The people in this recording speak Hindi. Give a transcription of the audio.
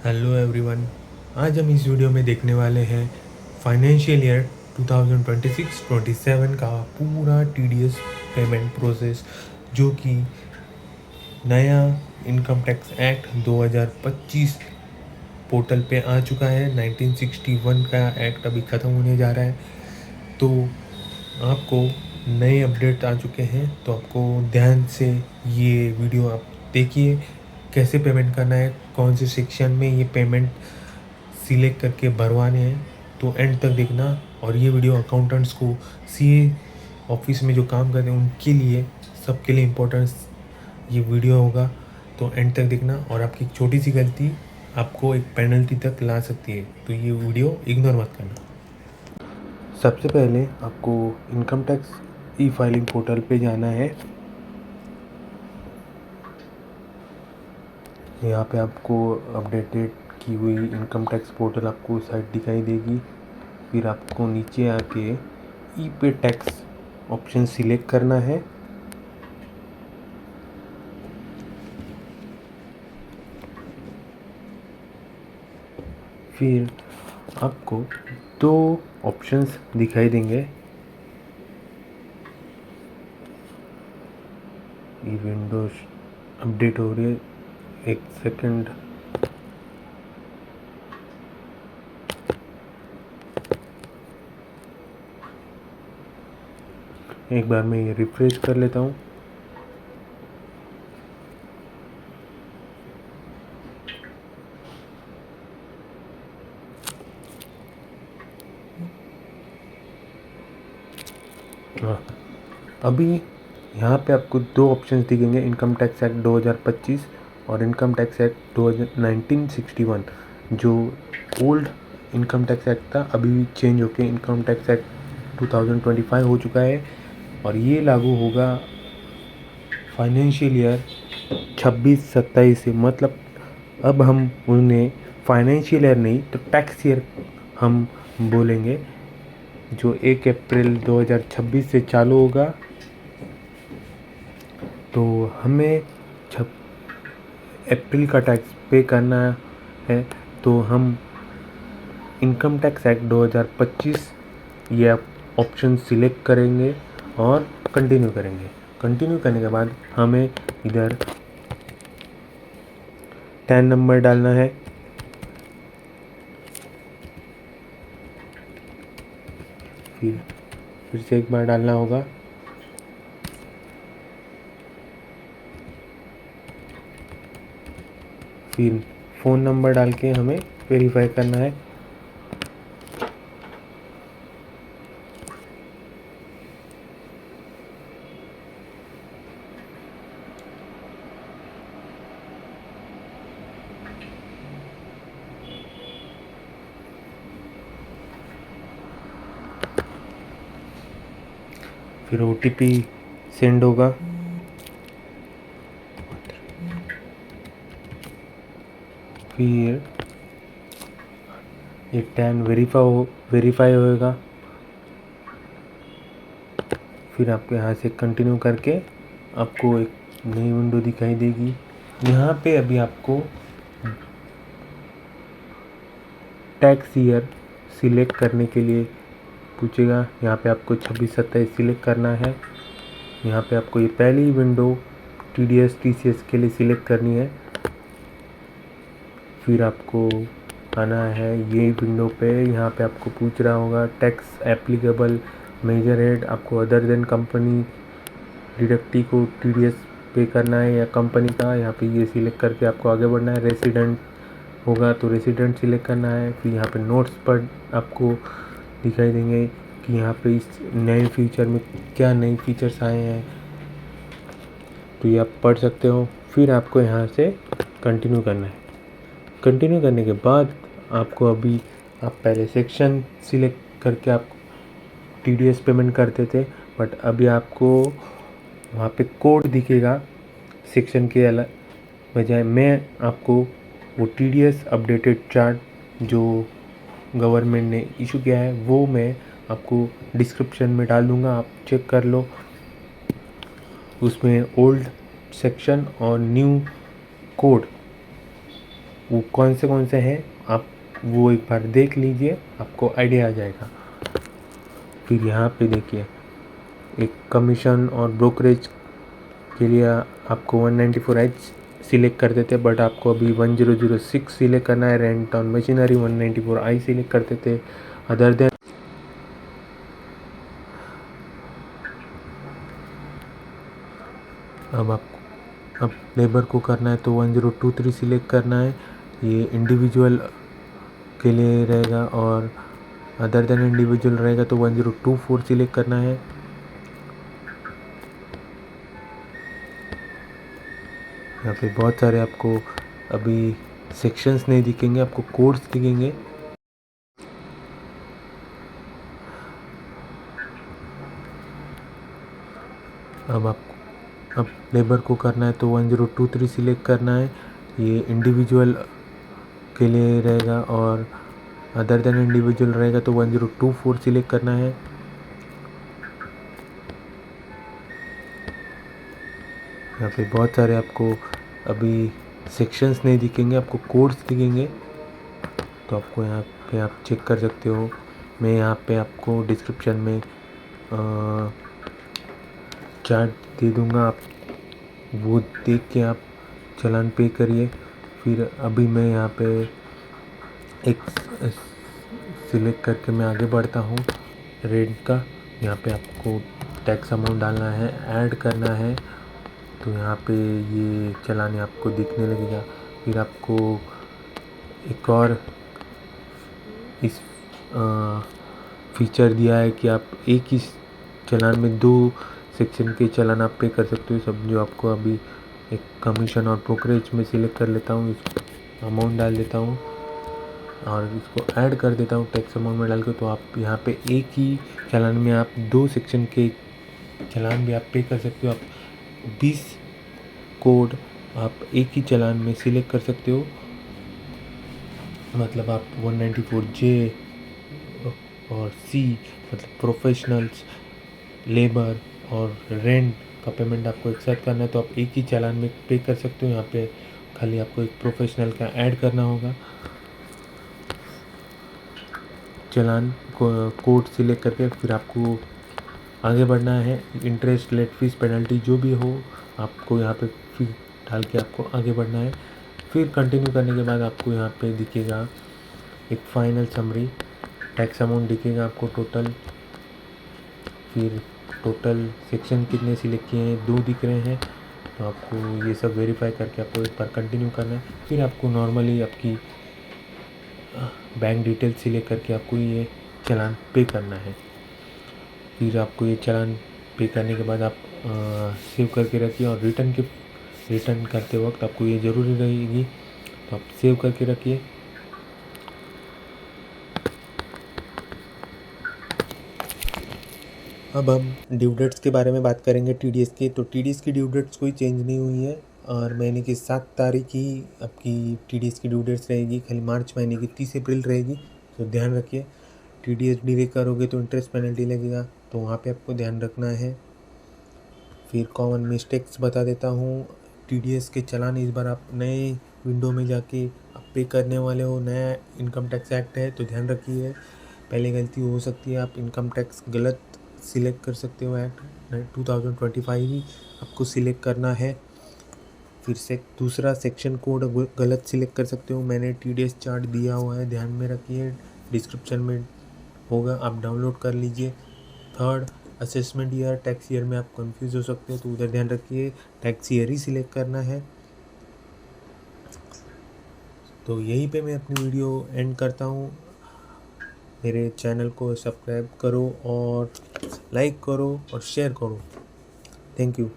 Hello everyone. आज हम इस वीडियो में देखने वाले हैं फाइनेंशियल ईयर 2026-27 का पूरा टीडीएस पेमेंट प्रोसेस, जो कि नया इनकम टैक्स एक्ट 2025 पोर्टल पे आ चुका है। 1961 का एक्ट अभी ख़त्म होने जा रहा है, तो आपको नए अपडेट आ चुके हैं। तो आपको ध्यान से ये वीडियो आप देखिए, कैसे पेमेंट करना है, कौन से सेक्शन में ये पेमेंट सिलेक्ट करके भरवाने हैं, तो एंड तक देखना। और ये वीडियो अकाउंटेंट्स को, सीए ऑफिस में जो काम करते हैं उनके लिए, सबके लिए इम्पोर्टेंस ये वीडियो होगा, तो एंड तक देखना। और आपकी एक छोटी सी गलती आपको एक पेनल्टी तक ला सकती है, तो ये वीडियो इग्नोर मत करना। सबसे पहले आपको income tax e filing portal पे जाना है। यहाँ पे आपको अपडेटेड की हुई इनकम टैक्स पोर्टल आपको साइट दिखाई देगी। फिर आपको नीचे आके ई पे टैक्स ऑप्शन सिलेक्ट करना है। फिर आपको दो ऑप्शंस दिखाई देंगे। ये विंडोज अपडेट हो रही है, एक सेकंड। एक बार मैं ये रिफ्रेश कर लेता हूँ। हाँ, अभी यहाँ पे आपको दो ऑप्शंस दिखेंगे, इनकम टैक्स एक्ट 2025 और इनकम टैक्स एक्ट 1961। जो ओल्ड इनकम टैक्स एक्ट था, अभी चेंज होके इनकम टैक्स एक्ट 2025 हो चुका है, और ये लागू होगा फाइनेंशियल ईयर 26-27 से। मतलब अब हम उन्हें फाइनेंशियल ईयर नहीं तो टैक्स ईयर हम बोलेंगे, जो 1 अप्रैल 2026 से चालू होगा। तो हमें अप्रैल का टैक्स पे करना है, तो हम इनकम टैक्स एक्ट 2025 ये ऑप्शन सिलेक्ट करेंगे और कंटिन्यू करेंगे। कंटिन्यू करने के बाद हमें इधर 10 नंबर डालना है। फिर से एक बार डालना होगा। फिर फ़ोन नंबर डाल के हमें वेरीफाई करना है। फिर ओटीपी सेंड होगा। फिर ये 10 वेरीफाई होएगा। फिर आपको यहाँ से कंटिन्यू करके आपको एक नई विंडो दिखाई देगी। यहाँ पे अभी आपको टैक्स ईयर सिलेक्ट करने के लिए पूछेगा। यहाँ पे आपको 26-27 सिलेक्ट करना है। यहाँ पे आपको ये पहली विंडो टीडीएस टीसीएस के लिए सिलेक्ट करनी है। फिर आपको आना है ये विंडो पे। यहाँ पे आपको पूछ रहा होगा टैक्स एप्लीकेबल मेजर हेड, आपको अदर देन कंपनी डिडक्टी को टीडीएस पे करना है या कंपनी का। यहाँ पे ये सिलेक्ट करके आपको आगे बढ़ना है। रेसिडेंट होगा तो रेसिडेंट सिलेक्ट करना है। फिर यहाँ पे नोट्स पर आपको दिखाई देंगे कि यहाँ पे इस नए फीचर में क्या नए फीचर्स आए हैं, तो ये आप पढ़ सकते हो। फिर आपको यहाँ से कंटिन्यू करना है। कंटिन्यू करने के बाद आपको अभी, आप पहले सेक्शन सिलेक्ट करके आप टीडीएस पेमेंट करते थे, बट अभी आपको वहाँ पे कोड दिखेगा सेक्शन के अलग बजाय। मैं आपको वो टीडीएस अपडेटेड चार्ट जो गवर्नमेंट ने इशू किया है वो मैं आपको डिस्क्रिप्शन में डाल दूँगा, आप चेक कर लो। उसमें ओल्ड सेक्शन और न्यू कोड वो कौन से हैं आप वो एक बार देख लीजिए, आपको आइडिया आ जाएगा। फिर यहाँ पे देखिए एक कमीशन और ब्रोकरेज के लिए आपको 194H सिलेक्ट कर देते, बट आपको अभी 1006 सिलेक्ट करना है। Rent on machinery 194I select कर देते। अदर देन अब लेबर को करना है तो 1023 सिलेक्ट करना है, ये इंडिविजुअल के लिए रहेगा। और अदर देन इंडिविजुअल रहेगा तो 1024 सिलेक्ट करना है। यहाँ पे बहुत सारे आपको अभी सेक्शंस नहीं दिखेंगे, आपको कोड्स दिखेंगे। अब लेबर को करना है तो 1023 सिलेक्ट करना है, ये इंडिविजुअल के लिए रहेगा। और अदर देन इंडिविजुअल रहेगा तो 1024 सिलेक्ट करना है। यहाँ पे बहुत सारे आपको अभी सेक्शंस नहीं दिखेंगे, आपको कोड्स दिखेंगे, तो आपको यहाँ पे आप चेक कर सकते हो। मैं यहाँ पे आपको डिस्क्रिप्शन में चार्ट दे दूँगा, आप वो देख के आप चालान पे करिए। फिर अभी मैं यहाँ पे एक सिलेक्ट करके मैं आगे बढ़ता हूँ रेंट का। यहाँ पे आपको टैक्स अमाउंट डालना है, ऐड करना है, तो यहाँ पे ये चालान आपको दिखने लगेगा। फिर आपको एक और इस फीचर दिया है कि आप एक ही चालान में 2 सेक्शन के चालान आप पे कर सकते हो सब। जो आपको अभी एक कमीशन और ब्रोकरेज में सिलेक्ट कर लेता हूँ, इस अमाउंट डाल देता हूँ और इसको ऐड कर देता हूँ टैक्स अमाउंट में डाल के। तो आप यहाँ पे एक ही चालान में आप 2 सेक्शन के चालान भी आप पे कर सकते हो। आप 20 कोड आप एक ही चालान में सिलेक्ट कर सकते हो, मतलब आप 194J और C मतलब प्रोफेशनल्स, लेबर और रेंट का पेमेंट आपको एक साथ करना है, तो आप एक ही चालान में पे कर सकते हो। यहाँ पे खाली आपको एक प्रोफेशनल का ऐड करना होगा, चालान को कोड सिलेक्ट करके फिर आपको आगे बढ़ना है। इंटरेस्ट, लेट फीस, पेनल्टी जो भी हो आपको यहाँ पे फी डाल के आपको आगे बढ़ना है। फिर कंटिन्यू करने के बाद आपको यहाँ पे दिखेगा एक फाइनल समरी, टैक्स अमाउंट दिखेगा आपको टोटल। फिर टोटल सेक्शन कितने सिलेक्ट किए हैं, 2 दिख रहे हैं, तो आपको ये सब वेरीफाई करके आपको एक बार कंटिन्यू करना है। फिर आपको नॉर्मली आपकी बैंक डिटेल सिलेक्ट करके आपको ये चालान पे करना है। फिर आपको ये चालान पे करने के बाद आप सेव करके रखिए, और रिटर्न करते वक्त आपको ये ज़रूरी रहेगी, तो आप सेव करके रखिए। अब हम ड्यू डेट्स के बारे में बात करेंगे टीडीएस के। तो टीडीएस की ड्यू डेट्स कोई चेंज नहीं हुई है, और महीने की 7 तारीख ही आपकी टीडीएस की ड्यू डेट्स रहेगी। खाली मार्च महीने की 30 अप्रैल रहेगी, तो ध्यान रखिए। टीडीएस डिले करोगे तो इंटरेस्ट पेनल्टी लगेगा, तो वहाँ पे आपको ध्यान रखना है। फिर कॉमन मिस्टेक्स बता देता हूँ। टीडीएस के चालान इस बार आप नए विंडो में जाके आप पे करने वाले हो, नया इनकम टैक्स एक्ट है, तो ध्यान रखिए। पहले गलती हो सकती है, आप इनकम टैक्स गलत सिलेक्ट कर सकते हो। एक्ट 2025 ही आपको सिलेक्ट करना है। फिर से दूसरा सेक्शन कोड गलत सिलेक्ट कर सकते हो। मैंने टीडीएस चार्ट दिया हुआ है, ध्यान में रखिए, डिस्क्रिप्शन में होगा, आप डाउनलोड कर लीजिए। Third, assessment year, tax year में आप कंफ्यूज हो सकते हो, तो उधर ध्यान रखिए, टैक्स ईयर ही सिलेक्ट करना है। तो यहीं पे मैं अपनी वीडियो एंड करता हूँ। मेरे चैनल को सब्सक्राइब करो और लाइक करो और शेयर करो। Thank you.